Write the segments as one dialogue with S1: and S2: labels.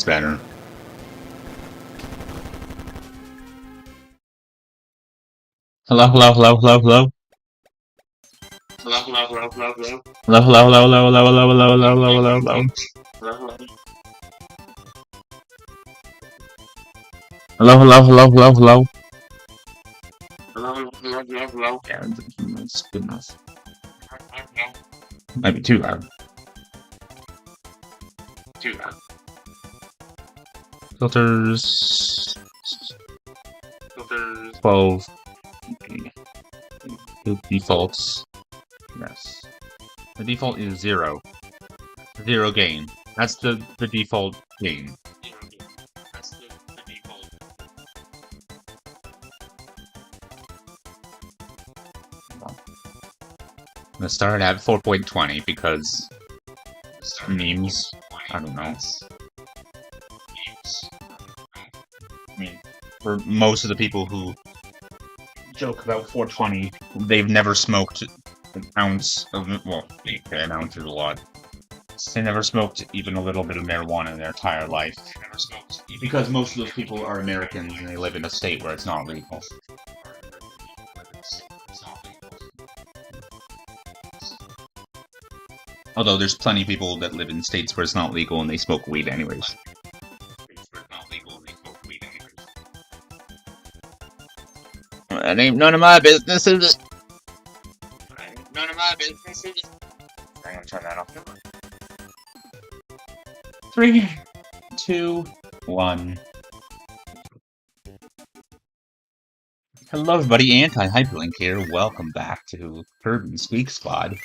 S1: It's better. Hello, hello, hello, hello, hello. Hello, hello, hello, hello, hello. Hello, hello, hello, hello, hello, hello, hello, hello, hello, hello. Hello, hello, hello, hello, hello. Hello, hello, hello, hello. Yeah, that's good enough. Might be too loud. Too loud. Filters. 12. Defaults. Yes. The default is 0. 0 gain. That's the default gain. That's the default. I'm gonna start at 4.20 because memes. I don't know. I mean, for most of the people who joke about 420, they've never smoked an ounce of, well, an ounce is a lot. They never smoked even a little bit of marijuana in their entire life. Because most of those people are Americans and they live in a state where it's not legal. Although there's plenty of people that live in states where it's not legal and they smoke weed anyways. That ain't none of my business, is it? None of my business, is it? I'm gonna turn that off. 3, 2, 1. Hello everybody, Anti-HyperLink here. Welcome back to Squeak Squad.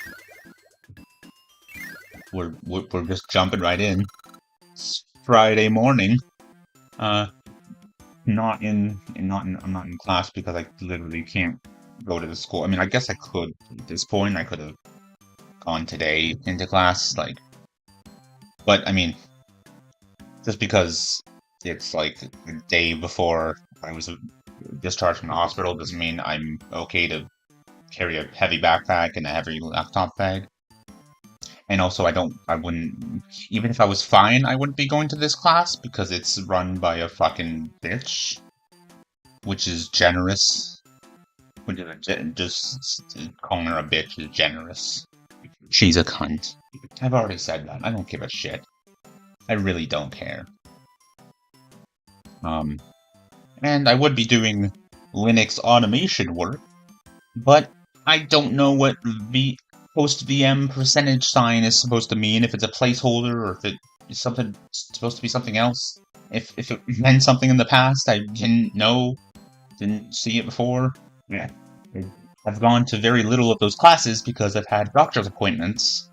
S1: We're just jumping right in. It's Friday morning. I'm not in class because I literally can't go to the school. I mean, I guess I could at this point. I could have gone today into class, like, but I mean, just because it's like the day before I was discharged from the hospital doesn't mean I'm okay to carry a heavy backpack and a heavy laptop bag. And also, I wouldn't, even if I was fine, I wouldn't be going to this class because it's run by a fucking bitch, which is generous. Just calling her a bitch is generous. She's a cunt. I've already said that. I don't give a shit. I really don't care. And I would be doing Linux automation work, but I don't know what post VM percentage sign is supposed to mean, if it's a placeholder or if it is supposed to be something else. If it meant something in the past, I didn't know, didn't see it before. Yeah. I've gone to very little of those classes because I've had doctor's appointments.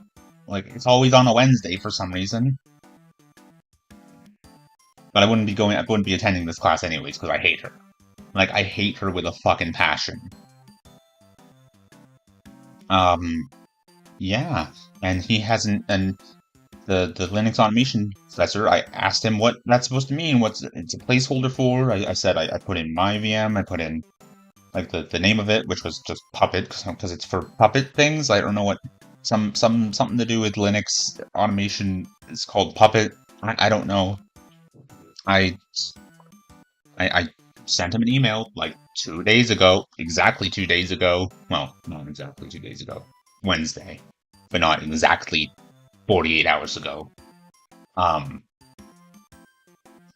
S1: Like, it's always on a Wednesday for some reason. But I wouldn't be attending this class anyways because I hate her. Like, I hate her with a fucking passion. Yeah, and he hasn't, and the Linux automation professor, I asked him what that's supposed to mean, it's a placeholder for. I said I put in my VM, I put in, like, the name of it, which was just Puppet, because it's for Puppet things. I don't know what, something to do with Linux automation is called Puppet. I don't know. I sent him an email, like, 2 days ago, exactly 2 days ago. Well, not exactly 2 days ago. Wednesday, but not exactly 48 hours ago.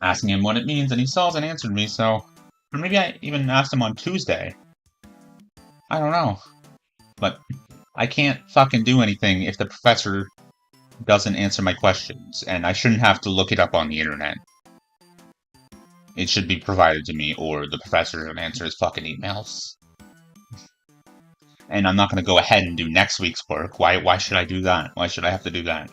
S1: Asking him what it means, and he still hasn't answered me, so... Or maybe I even asked him on Tuesday. I don't know. But I can't fucking do anything if the professor doesn't answer my questions, and I shouldn't have to look it up on the internet. It should be provided to me, or the professor should answer his fucking emails. And I'm not going to go ahead and do next week's work. Why should I do that? Why should I have to do that?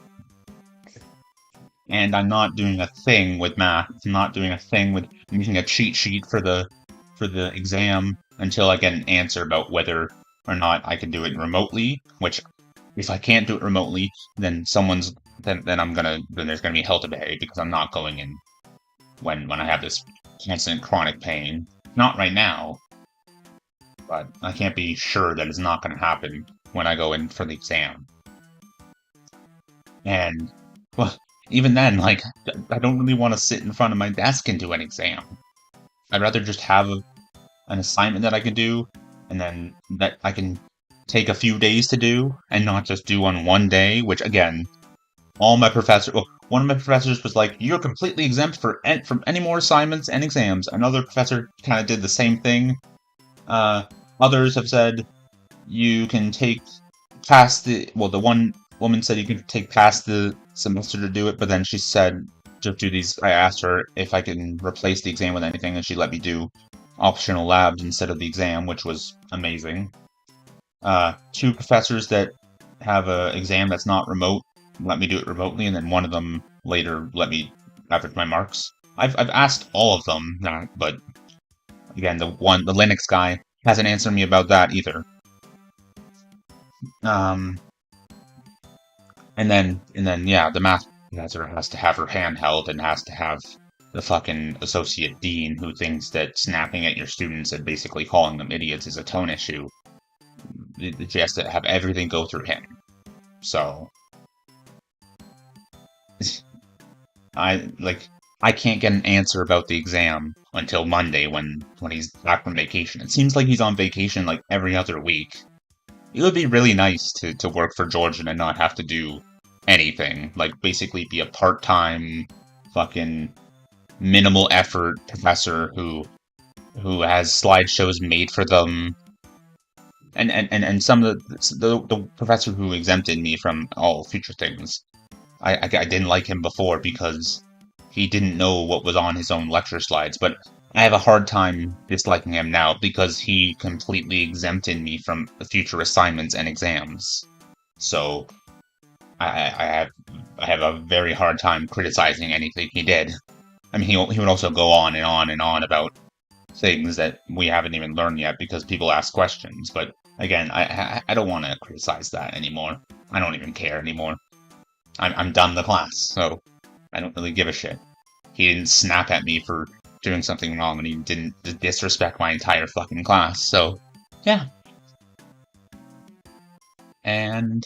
S1: And I'm not doing a thing with math. I'm not doing a thing with using a cheat sheet for the exam until I get an answer about whether or not I can do it remotely. Which, if I can't do it remotely, then then there's gonna be hell to pay because I'm not going in when I have this constant chronic pain. Not right now. But I can't be sure that it's not going to happen when I go in for the exam. And, well, even then, like, I don't really want to sit in front of my desk and do an exam. I'd rather just have an assignment that I can do, and then that I can take a few days to do, and not just do on one day, which, again, all my professors, well, one of my professors was like, "You're completely exempt from any more assignments and exams." Another professor kind of did the same thing. Others have said you can take past the, well, the one woman said you can take past the semester to do it, but then she said, just do these. I asked her if I can replace the exam with anything, and she let me do optional labs instead of the exam, which was amazing. Two professors that have an exam that's not remote let me do it remotely, and then one of them later let me average my marks. I've asked all of them that, but again, the Linux guy hasn't answered me about that either. And then yeah, the math professor has to have her hand held and has to have the fucking associate dean who thinks that snapping at your students and basically calling them idiots is a tone issue. She has to have everything go through him. So I can't get an answer about the exam until Monday when he's back from vacation. It seems like he's on vacation like every other week. It would be really nice to work for Georgian and not have to do anything. Like, basically be a part-time, fucking, minimal effort professor who has slideshows made for them. And some of the professor who exempted me from all future things, I didn't like him before because he didn't know what was on his own lecture slides, but I have a hard time disliking him now because he completely exempted me from the future assignments and exams. So I have a very hard time criticizing anything he did. I mean, he would also go on and on and on about things that we haven't even learned yet because people ask questions. But again, I don't want to criticize that anymore. I don't even care anymore. I'm done the class, so I don't really give a shit. He didn't snap at me for doing something wrong, and he didn't disrespect my entire fucking class, so yeah. And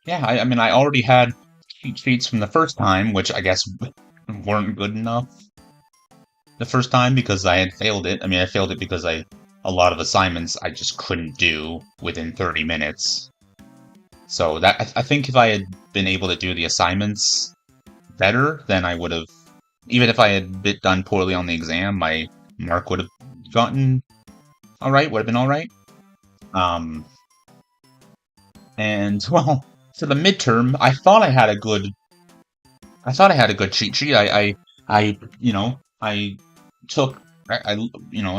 S1: yeah, I mean, I already had cheat sheets from the first time, which I guess weren't good enough the first time because I had failed it. I mean, I failed it because a lot of assignments I just couldn't do within 30 minutes. So that I think if I had been able to do the assignments better, then I would have, even if I had done poorly on the exam, my mark would have gotten alright, would have been alright. And well, for the midterm, I thought I had a good cheat sheet. I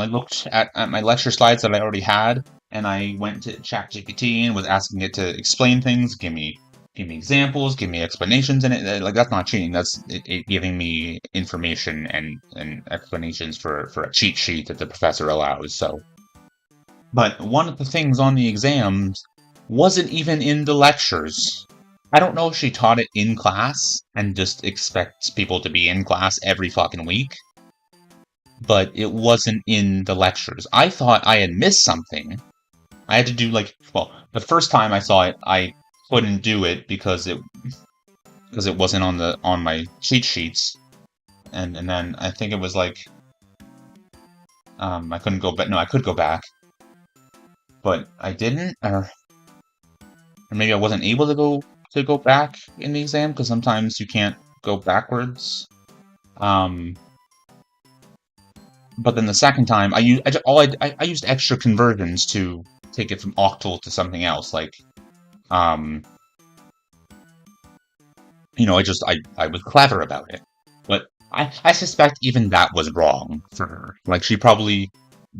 S1: looked at my lecture slides that I already had, and I went to ChatGPT and was asking it to explain things, give me examples, give me explanations, and like, that's not cheating. That's it giving me information and explanations for a cheat sheet that the professor allows. So, but one of the things on the exams wasn't even in the lectures. I don't know if she taught it in class and just expects people to be in class every fucking week, but it wasn't in the lectures. I thought I had missed something. I had to do, like, well, the first time I saw it, I couldn't do it because it wasn't on my cheat sheets, and then I think it was like I couldn't go back. No, I could go back, but I didn't, or maybe I wasn't able to go back in the exam because sometimes you can't go backwards. But then the second time, I used extra conversions to take it from octal to something else, like, I was clever about it. But I suspect even that was wrong for her. Like, she probably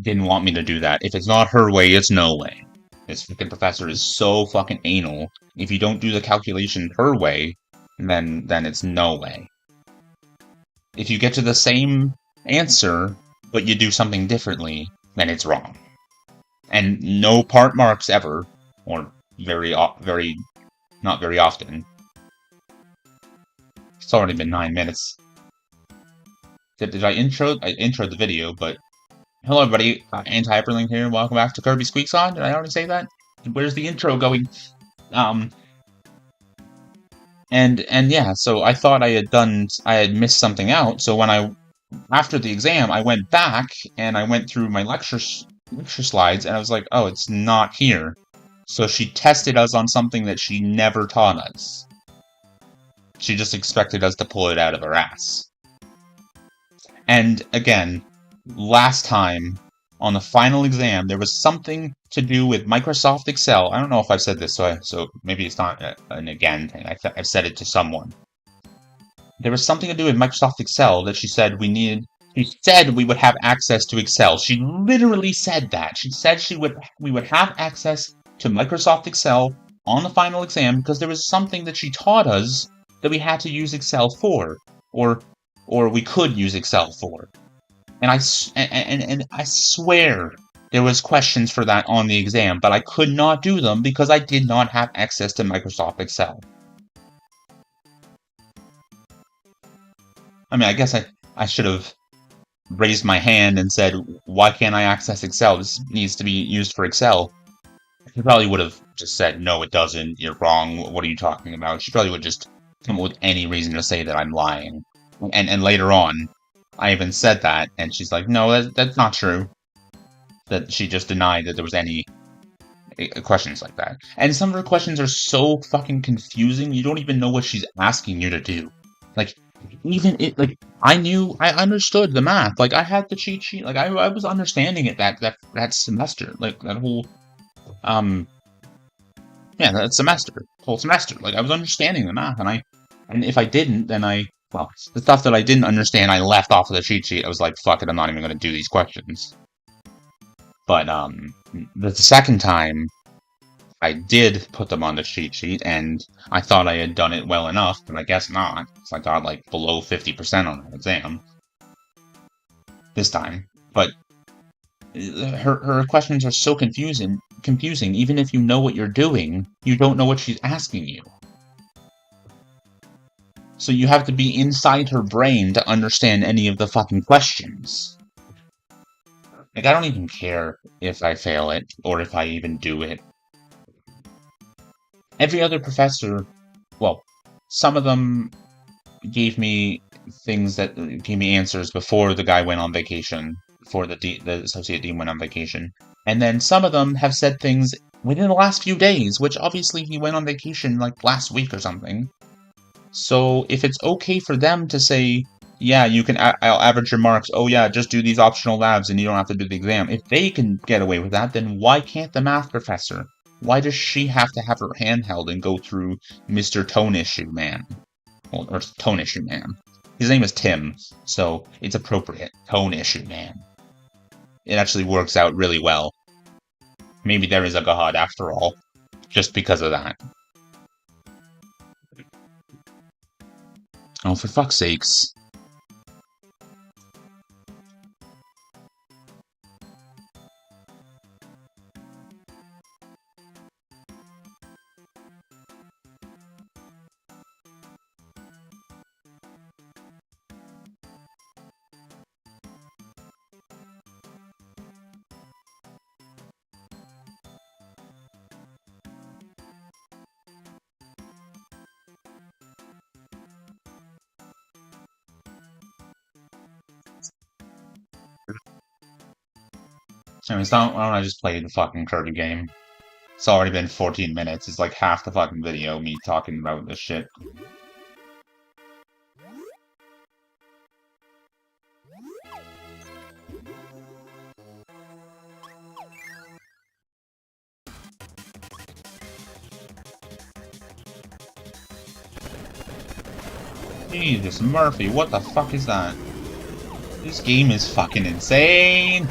S1: didn't want me to do that. If it's not her way, it's no way. This fucking professor is so fucking anal. If you don't do the calculation her way, then it's no way. If you get to the same answer, but you do something differently, then it's wrong. And no part marks ever, or not very often. It's already been 9 minutes. Did I intro? I introed the video, but hello everybody, Anti-HyperLink here. Welcome back to Squeak Squad. Did I already say that? Where's the intro going? And yeah, so I thought I had missed something out. So after the exam, I went back and I went through my lecture slides, and I was like, oh, it's not here. So she tested us on something that she never taught us. She just expected us to pull it out of her ass. And again, last time on the final exam, there was something to do with Microsoft Excel. I don't know if I've said this, so maybe it's not an again thing. I've said it to someone. There was something to do with Microsoft Excel that she said we needed. She said we would have access to Excel. She literally said that. She said we would have access to Microsoft Excel on the final exam because there was something that she taught us that we had to use Excel for, or we could use Excel for. And I swear there was questions for that on the exam, but I could not do them because I did not have access to Microsoft Excel. I mean, I guess I should have raised my hand and said, why can't I access Excel? This needs to be used for Excel. She probably would have just said, no, it doesn't. You're wrong. What are you talking about? She probably would just come up with any reason to say that I'm lying. And later on, I even said that, and she's like, no, that's not true. That she just denied that there was any questions like that. And some of her questions are so fucking confusing, you don't even know what she's asking you to do. Like, I understood the math. Like, I had the cheat sheet. Like, I was understanding it that semester. Like, that whole, yeah, that semester. Whole semester. Like, I was understanding the math, and if I didn't, then well, the stuff that I didn't understand, I left off of the cheat sheet. I was like, fuck it, I'm not even gonna do these questions. But, the second time, I did put them on the cheat sheet, and I thought I had done it well enough, but I guess not. So I got, like, below 50% on that exam. This time. But her questions are so confusing, even if you know what you're doing, you don't know what she's asking you. So you have to be inside her brain to understand any of the fucking questions. Like, I don't even care if I fail it, or if I even do it. Every other professor, well, some of them gave me answers before the guy went on vacation, before the associate dean went on vacation. And then some of them have said things within the last few days, which obviously he went on vacation like last week or something. So if it's okay for them to say, yeah, you can, I'll average your marks, oh yeah, just do these optional labs and you don't have to do the exam. If they can get away with that, then why can't the math professor? Why does she have to have her hand held and go through Mr. Tone Issue Man? Well, or Tone Issue Man. His name is Tim, so it's appropriate. Tone Issue Man. It actually works out really well. Maybe there is a god after all, just because of that. Oh, for fuck's sakes. Anyways, why don't I just play the fucking Kirby game? It's already been 14 minutes. It's like half the fucking video, me talking about this shit. Jesus, Murphy, what the fuck is that? This game is fucking insane!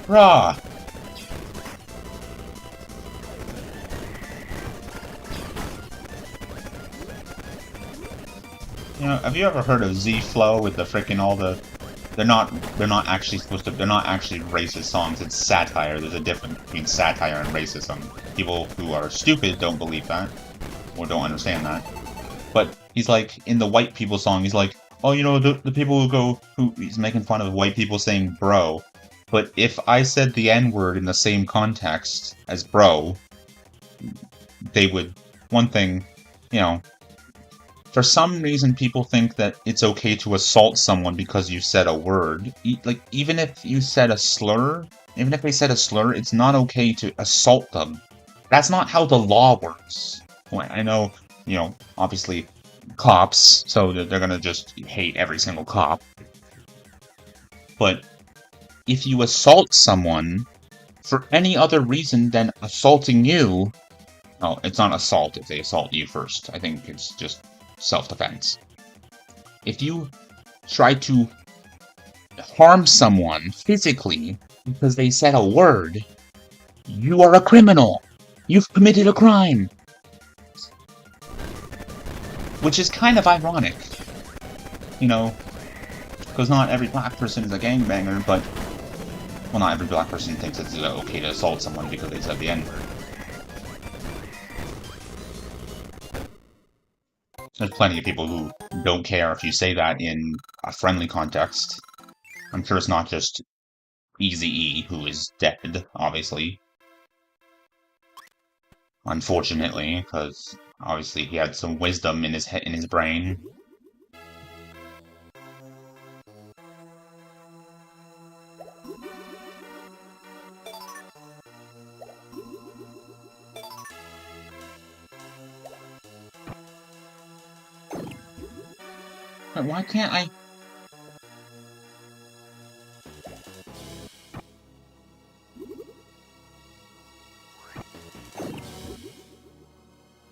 S1: Bruh! You know, have you ever heard of Z-Flow with the frickin' all the... They're not actually racist songs, it's satire. There's a difference between satire and racism. People who are stupid don't believe that, or don't understand that. But he's like, in the white people song, he's like, oh, you know, the people he's making fun of white people saying bro. But if I said the N-word in the same context as bro, they would, one thing, you know, for some reason people think that it's okay to assault someone because you said a word. Like, even if you said a slur, even if they said a slur, it's not okay to assault them. That's not how the law works. Well, I know, you know, obviously cops, so they're gonna just hate every single cop. But if you assault someone for any other reason than assaulting you, well, it's not assault if they assault you first. I think it's just self-defense. If you try to harm someone physically because they said a word, you are a criminal. You've committed a crime. Which is kind of ironic. You know, because not every black person is a gangbanger, but, well, not every black person thinks it's okay to assault someone because they said the N-word. There's plenty of people who don't care if you say that in a friendly context. I'm sure it's not just Eazy-E, who is dead, obviously. Unfortunately, because obviously he had some wisdom in his head, in his brain. But why can't I?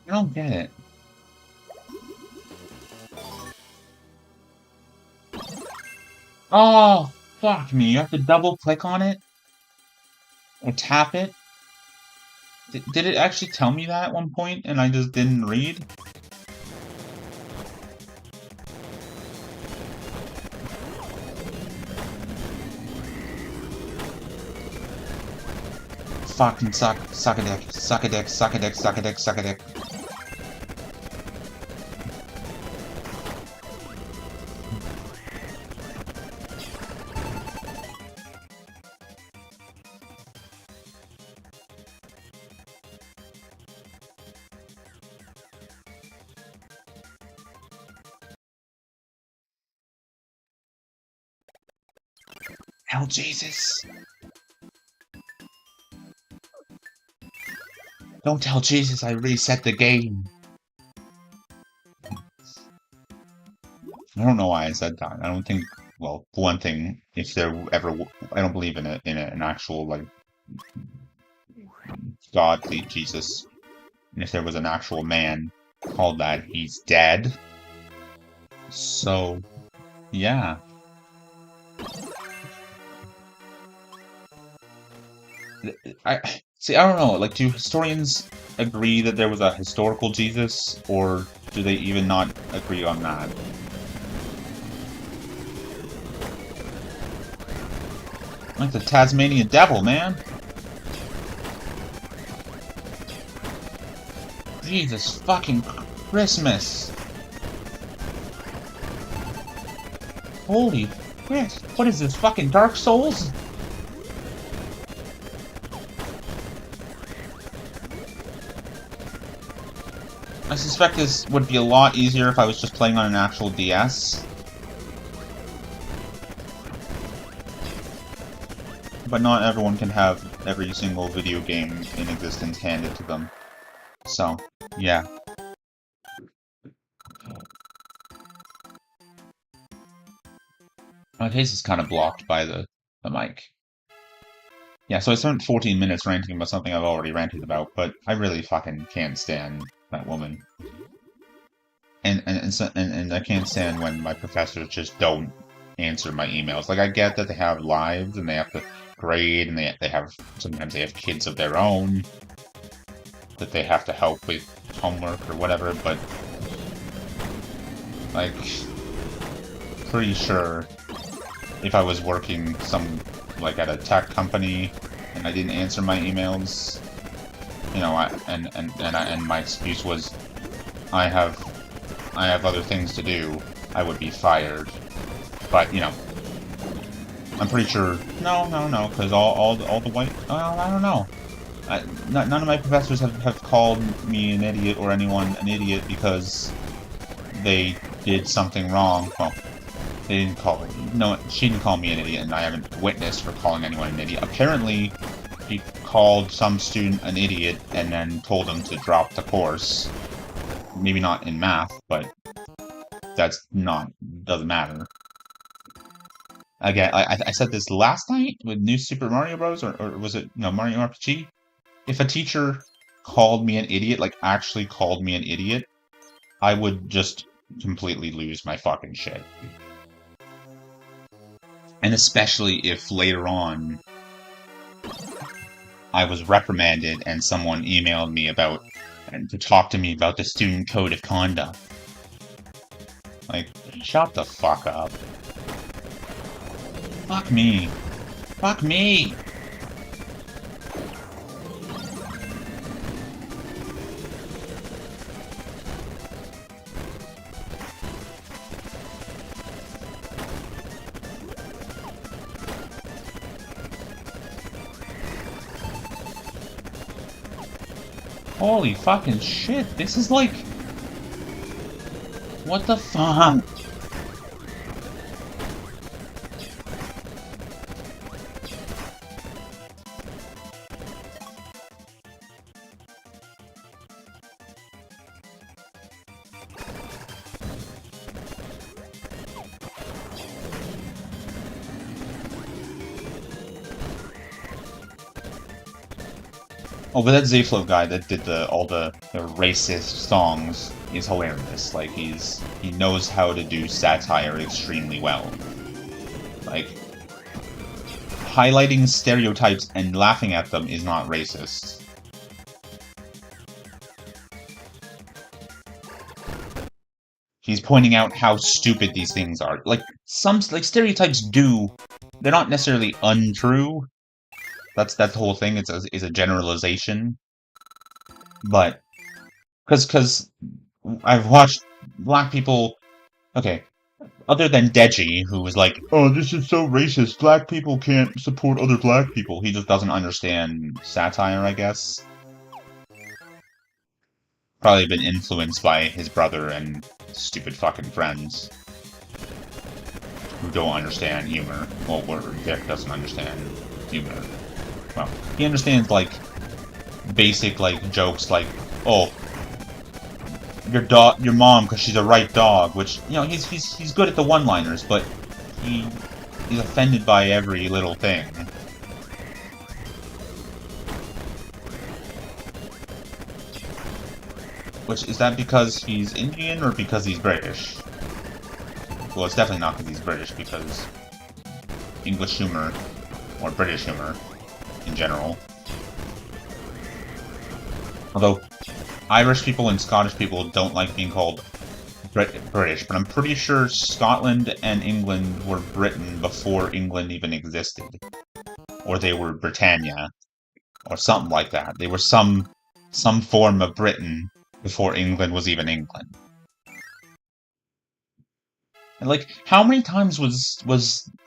S1: I don't get it. Oh, fuck me. You have to double click on it? Or tap it? Did it actually tell me that at one point and I just didn't read? Fucking suck a dick, suck a dick, suck a dick, suck a dick, suck a dick. Hell, Jesus. Don't tell Jesus I reset the game. I don't know why I said that. I don't think, well, for one thing, if there ever, I don't believe in an actual, like, godly Jesus. And if there was an actual man called that, he's dead. So, yeah. See, I don't know, like, do historians agree that there was a historical Jesus, or do they even not agree on that? Like the Tasmanian devil, man! Jesus fucking Christmas! Holy shit! What is this, fucking Dark Souls? I suspect this would be a lot easier if I was just playing on an actual DS. But not everyone can have every single video game in existence handed to them. So, yeah. My face is kind of blocked by the mic. Yeah, so I spent 14 minutes ranting about something I've already ranted about, but I really fucking can't stand that woman. And I can't stand when my professors just don't answer my emails. Like, I get that they have lives and they have to grade and they have, sometimes they have kids of their own that they have to help with homework or whatever, but, like, pretty sure if I was working like, at a tech company and I didn't answer my emails, you know, and my excuse was, I have other things to do, I would be fired. But, you know, I'm pretty sure, no, because all the white, well, I don't know. None of my professors have called me an idiot or anyone an idiot because they did something wrong. Well, they didn't call... No, she didn't call me an idiot, and I haven't witnessed her calling anyone an idiot. Apparently, she called some student an idiot and then told them to drop the course. Maybe not in math, but that's not... doesn't matter. Again, I said this last night with New Super Mario Bros. Or was it... No, Mario RPG? If a teacher called me an idiot, like actually called me an idiot, I would just completely lose my fucking shit. And especially if later on I was reprimanded and someone emailed me about, and to talk to me about the student code of conduct. Like, shut the fuck up. Fuck me. Fuck me! Holy fucking shit, this is like... What the fuck? Oh, but that Zayflow guy that did all the racist songs is hilarious. Like, he knows how to do satire extremely well. Like, highlighting stereotypes and laughing at them is not racist. He's pointing out how stupid these things are. Like, like, stereotypes they're not necessarily untrue. That's the whole thing. It's a generalization. But because I've watched black people. Okay, other than Deji, who was like, "Oh, this is so racist. Black people can't support other black people." He just doesn't understand satire, I guess. Probably been influenced by his brother and stupid fucking friends who don't understand humor. Well, Vic doesn't understand humor. Well, he understands, like, basic, like, jokes like, oh, your mom, because she's a right dog, which, you know, he's good at the one-liners, but he's offended by every little thing. Which, is that because he's Indian, or because he's British? Well, it's definitely not because he's British, because English humor, or British humor, in general. Although, Irish people and Scottish people don't like being called British, but I'm pretty sure Scotland and England were Britain before England even existed. Or they were Britannia, or something like that. They were some form of Britain before England was even England. And, like, how many times was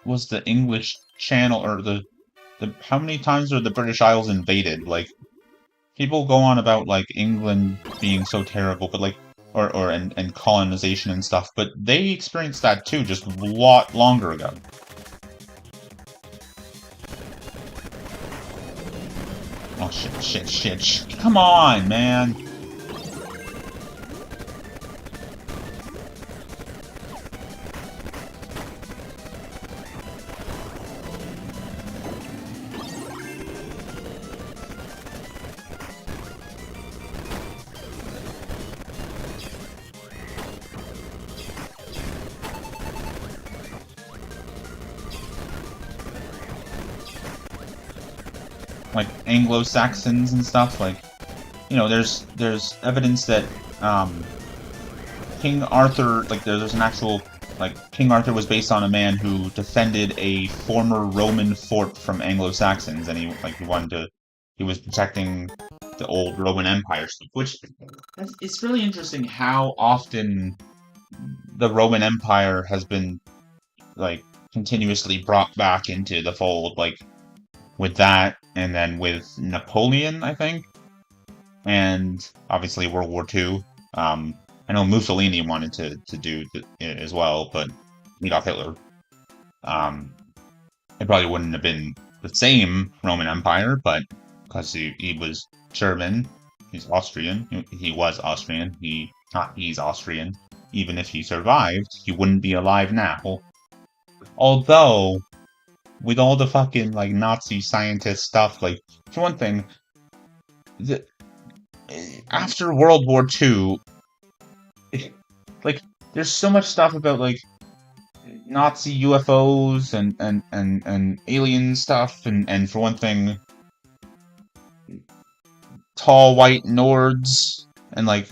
S1: the English Channel, or how many times were the British Isles invaded? Like, people go on about, like, England being so terrible, but, like, and colonization and stuff, but they experienced that too, just a lot longer ago. Oh, shit. Come on, man! Like, Anglo-Saxons and stuff, like, you know, there's evidence that, King Arthur, like, there's an actual, like, King Arthur was based on a man who defended a former Roman fort from Anglo-Saxons, and he was protecting the old Roman Empire stuff, which, it's really interesting how often the Roman Empire has been, like, continuously brought back into the fold, like, with that, and then with Napoleon, I think, and obviously World War II. I know Mussolini wanted to do it as well, but he got Hitler. It probably wouldn't have been the same Roman Empire, but because he was German, he's Austrian. He was Austrian. He's Austrian. Even if he survived, he wouldn't be alive now. Although, with all the fucking like Nazi scientist stuff, like for one thing, after World War II, like there's so much stuff about like Nazi UFOs and alien stuff, and for one thing, tall white Nords, and like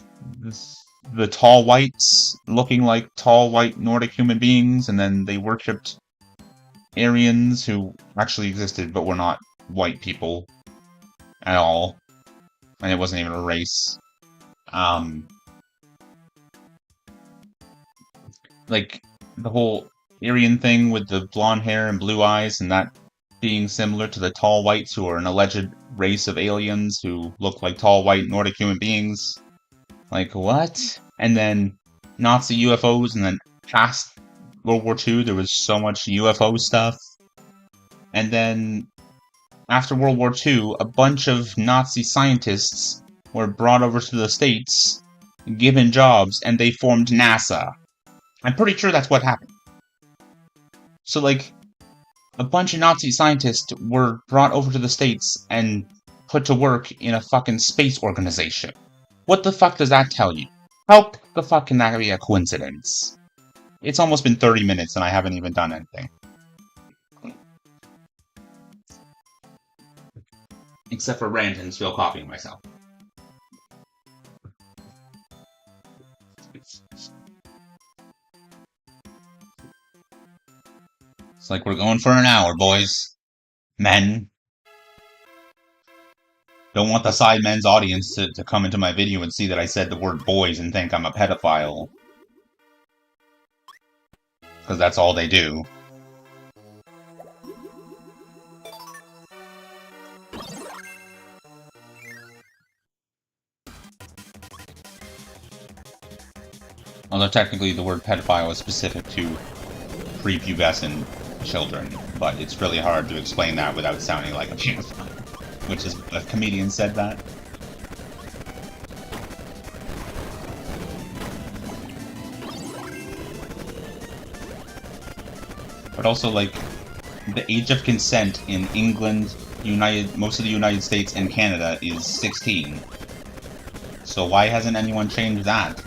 S1: the tall whites looking like tall white Nordic human beings, and then they worshipped Aryans who actually existed but were not white people at all, and it wasn't even a race. Like the whole Aryan thing with the blonde hair and blue eyes, and that being similar to the tall whites who are an alleged race of aliens who look like tall white Nordic human beings. Like, what? And then Nazi UFOs, and then past World War II, there was so much UFO stuff. And then after World War II, a bunch of Nazi scientists were brought over to the States, given jobs, and they formed NASA. I'm pretty sure that's what happened. So, like, a bunch of Nazi scientists were brought over to the States and put to work in a fucking space organization. What the fuck does that tell you? How the fuck can that be a coincidence? It's almost been 30 minutes and I haven't even done anything. Except for rant and still copying myself. It's like we're going for an hour, boys. Men. Don't want the side men's audience to come into my video and see that I said the word boys and think I'm a pedophile. Because that's all they do. Although technically the word pedophile is specific to prepubescent children, but it's really hard to explain that without sounding like a pedophile. Which is, a comedian said that. But also, like, the age of consent in England, most of the United States, and Canada is 16. So why hasn't anyone changed that?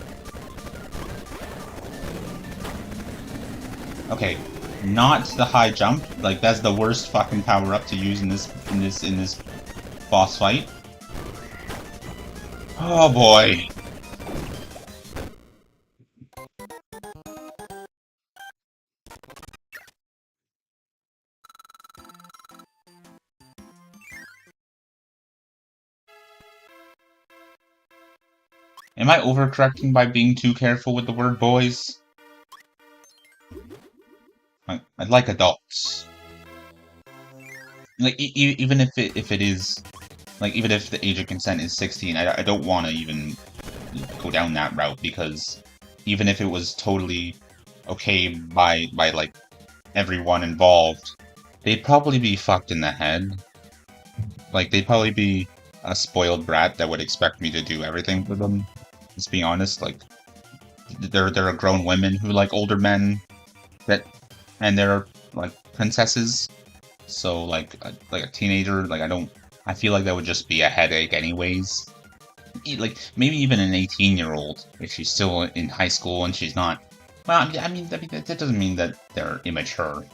S1: Okay, not the high jump. Like, that's the worst fucking power-up to use in this boss fight. Oh boy. Am I overcorrecting by being too careful with the word boys? I'd like adults. Like, even if it is, like, even if the age of consent is 16, I don't want to even go down that route, because even if it was totally okay by like, everyone involved, they'd probably be fucked in the head. Like, they'd probably be a spoiled brat that would expect me to do everything for them. Let's be honest, like, there are grown women who like older men, and they're like princesses. So like a teenager, like I feel like that would just be a headache anyways. Like maybe even an 18-year-old, if she's still in high school and she's not. Well, I mean that doesn't mean that they're immature.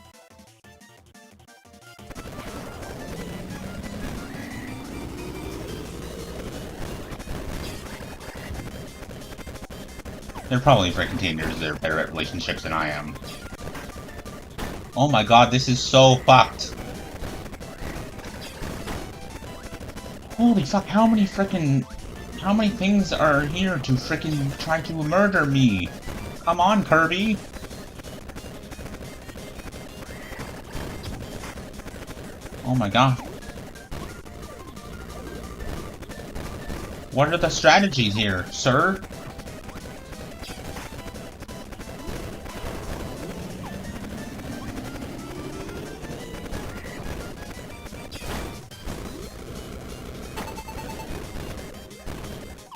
S1: They're probably freaking teenagers. They're better at relationships than I am. Oh my god, this is so fucked. Holy fuck, how many things are here to freaking try to murder me? Come on, Kirby. Oh my god. What are the strategies here, sir?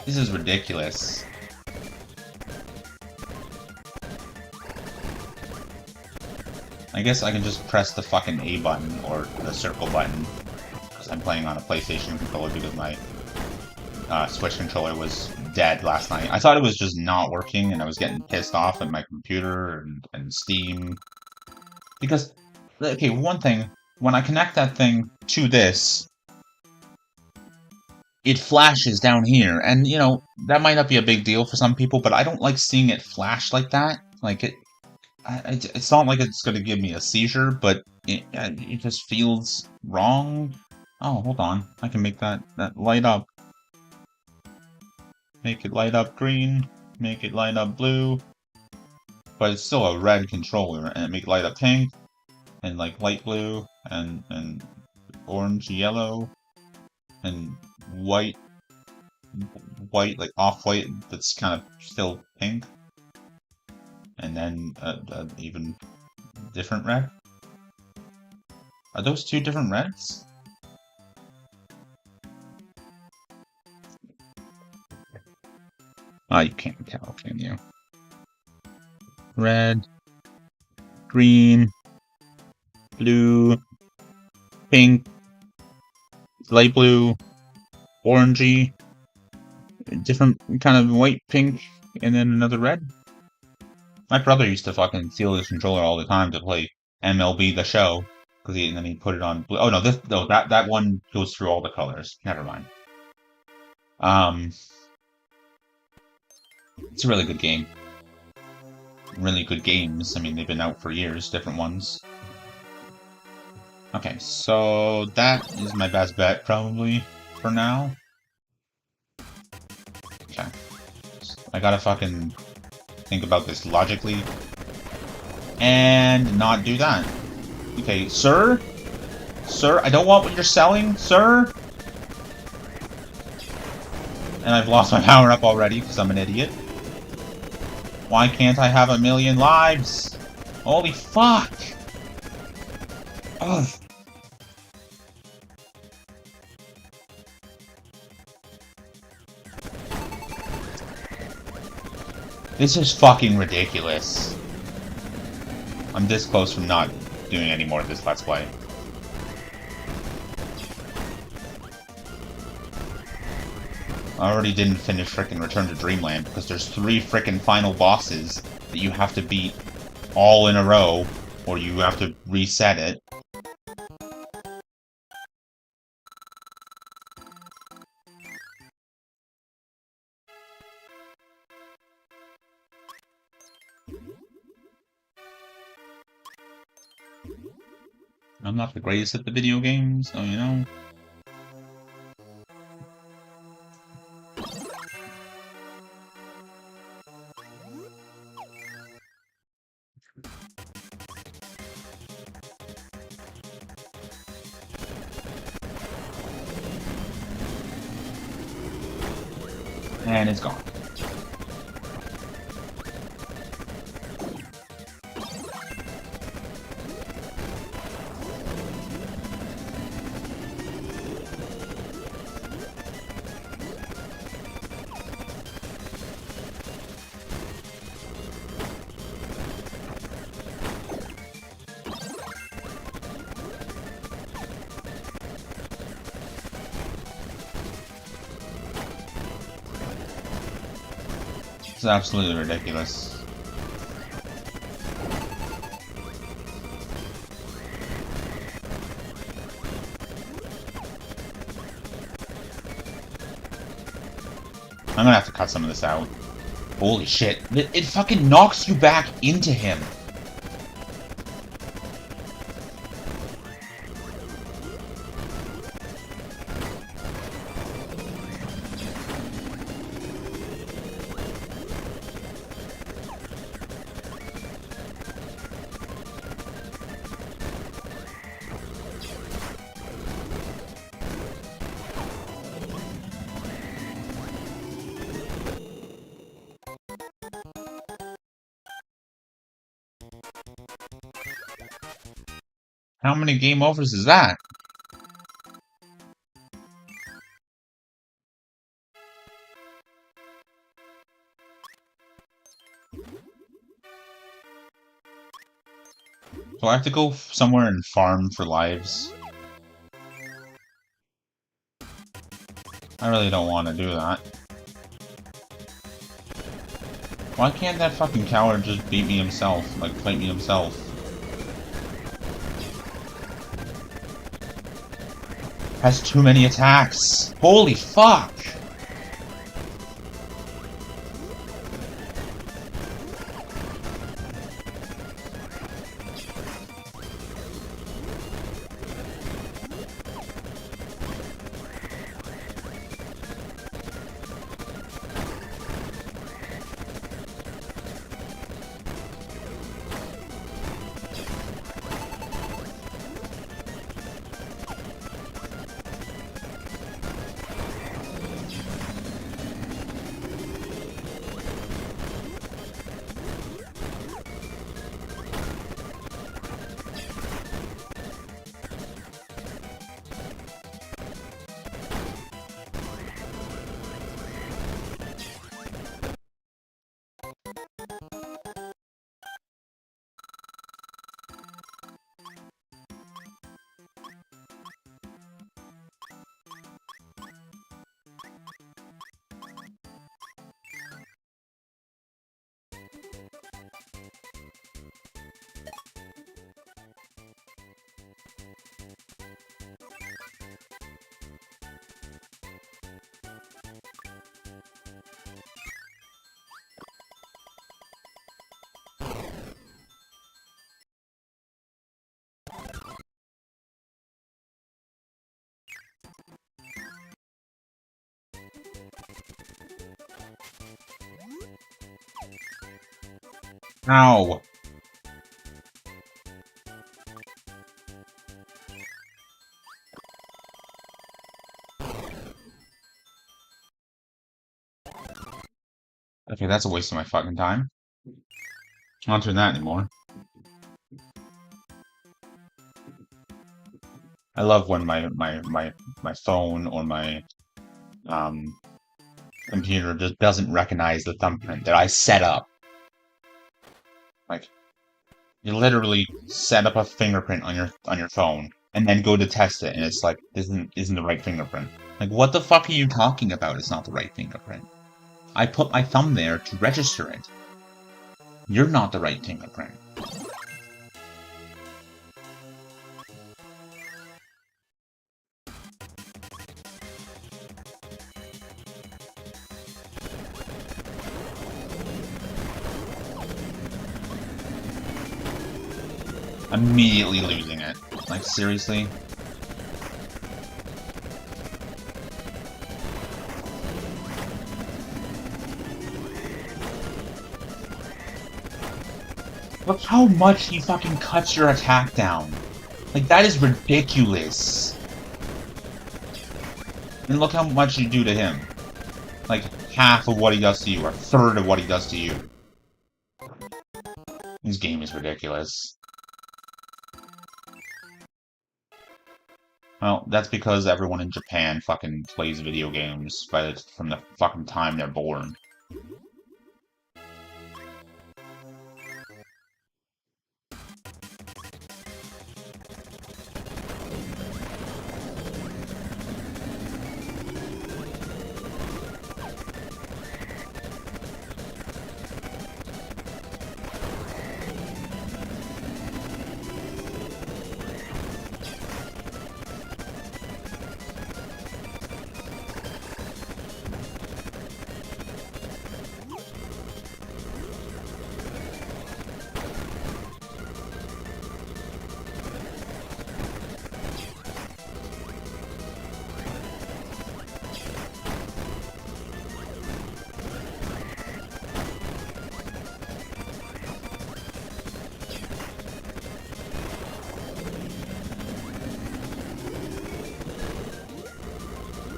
S1: This is ridiculous. I guess I can just press the fucking A button or the circle button because I'm playing on a PlayStation controller because my Switch controller was dead last night. I thought it was just not working and I was getting pissed off at my computer and Steam. Because, okay, one thing, when I connect that thing to this, it flashes down here. And, you know, that might not be a big deal for some people, but I don't like seeing it flash like that. Like, it's not like it's going to give me a seizure, but it just feels wrong. Oh, hold on. I can make that light up. Make it light up green. Make it light up blue. But it's still a red controller. And make it light up pink. And like light blue. And orange, yellow. And white. White, like off-white. That's kind of still pink. And then even different red? Are those two different reds? Oh, you can't tell, can you? Red, green, blue, pink, light blue, orangey, different kind of white, pink, and then another red? My brother used to fucking steal this controller all the time to play MLB The Show, and then he put it on blue. Oh no, that one goes through all the colors. Never mind. It's a really good game. Really good games. I mean, they've been out for years, different ones. Okay, so that is my best bet, probably, for now. Okay. I gotta fucking think about this logically. And not do that. Okay, sir? Sir, I don't want what you're selling, sir? And I've lost my power-up already, because I'm an idiot. Why can't I have 1,000,000 lives? Holy fuck! Ugh. This is fucking ridiculous. I'm this close from not doing any more of this Let's Play. I already didn't finish frickin' Return to Dreamland because there's 3 frickin' final bosses that you have to beat all in a row, or you have to reset it. I'm not the greatest at the video games, so you know. And it's gone. It's absolutely ridiculous. I'm gonna have to cut some of this out. Holy shit. It fucking knocks you back into him. How many game overs is that? So I have to go somewhere and farm for lives. I really don't want to do that. Why can't that fucking coward just beat me himself? Like, fight me himself? Has too many attacks! Holy fuck! Ow! Okay, that's a waste of my fucking time. I'm not doing that anymore. I love when my phone or my computer just doesn't recognize the thumbprint that I set up. Like, you literally set up a fingerprint on your phone and then go to test it, and it's like, isn't the right fingerprint. Like, what the fuck are you talking about? It's not the right fingerprint. I put my thumb there to register it. You're not the right fingerprint. Immediately losing it. Like, seriously? Look how much he fucking cuts your attack down. Like, that is ridiculous. And look how much you do to him. Like, half of what he does to you, or a third of what he does to you. This game is ridiculous. Well, that's because everyone in Japan fucking plays video games from the fucking time they're born.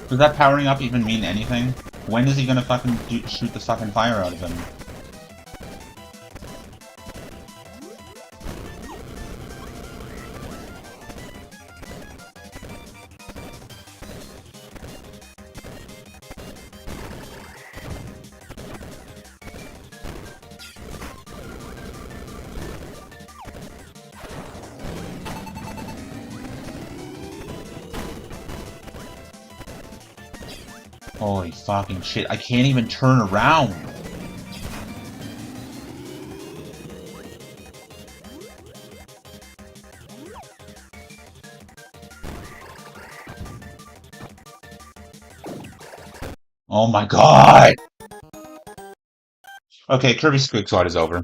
S1: Does that powering up even mean anything? When is he gonna fucking shoot the fucking fire out of him? Holy fucking shit, I can't even turn around! Oh my god! Okay, Kirby Squeak Squad is over.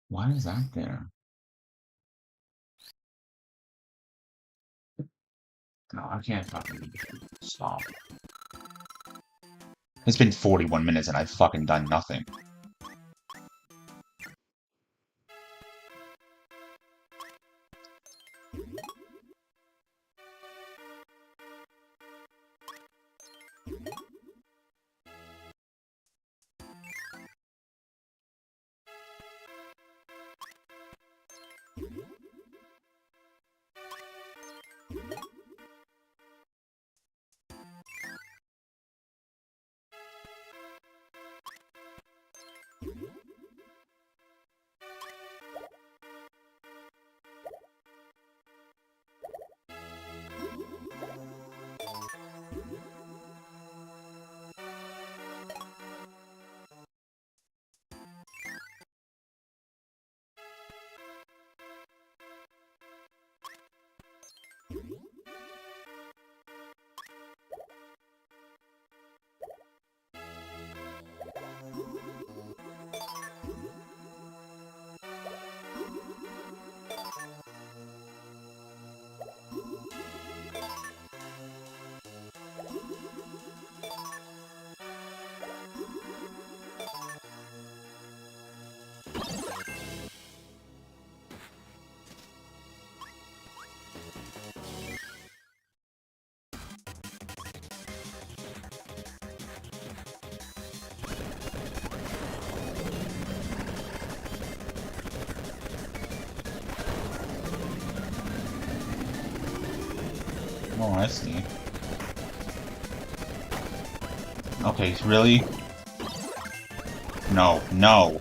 S1: Why is that there? No, I can't fucking stop. It's been 41 minutes and I've fucking done nothing. Oh, I see. Okay, really? No, no.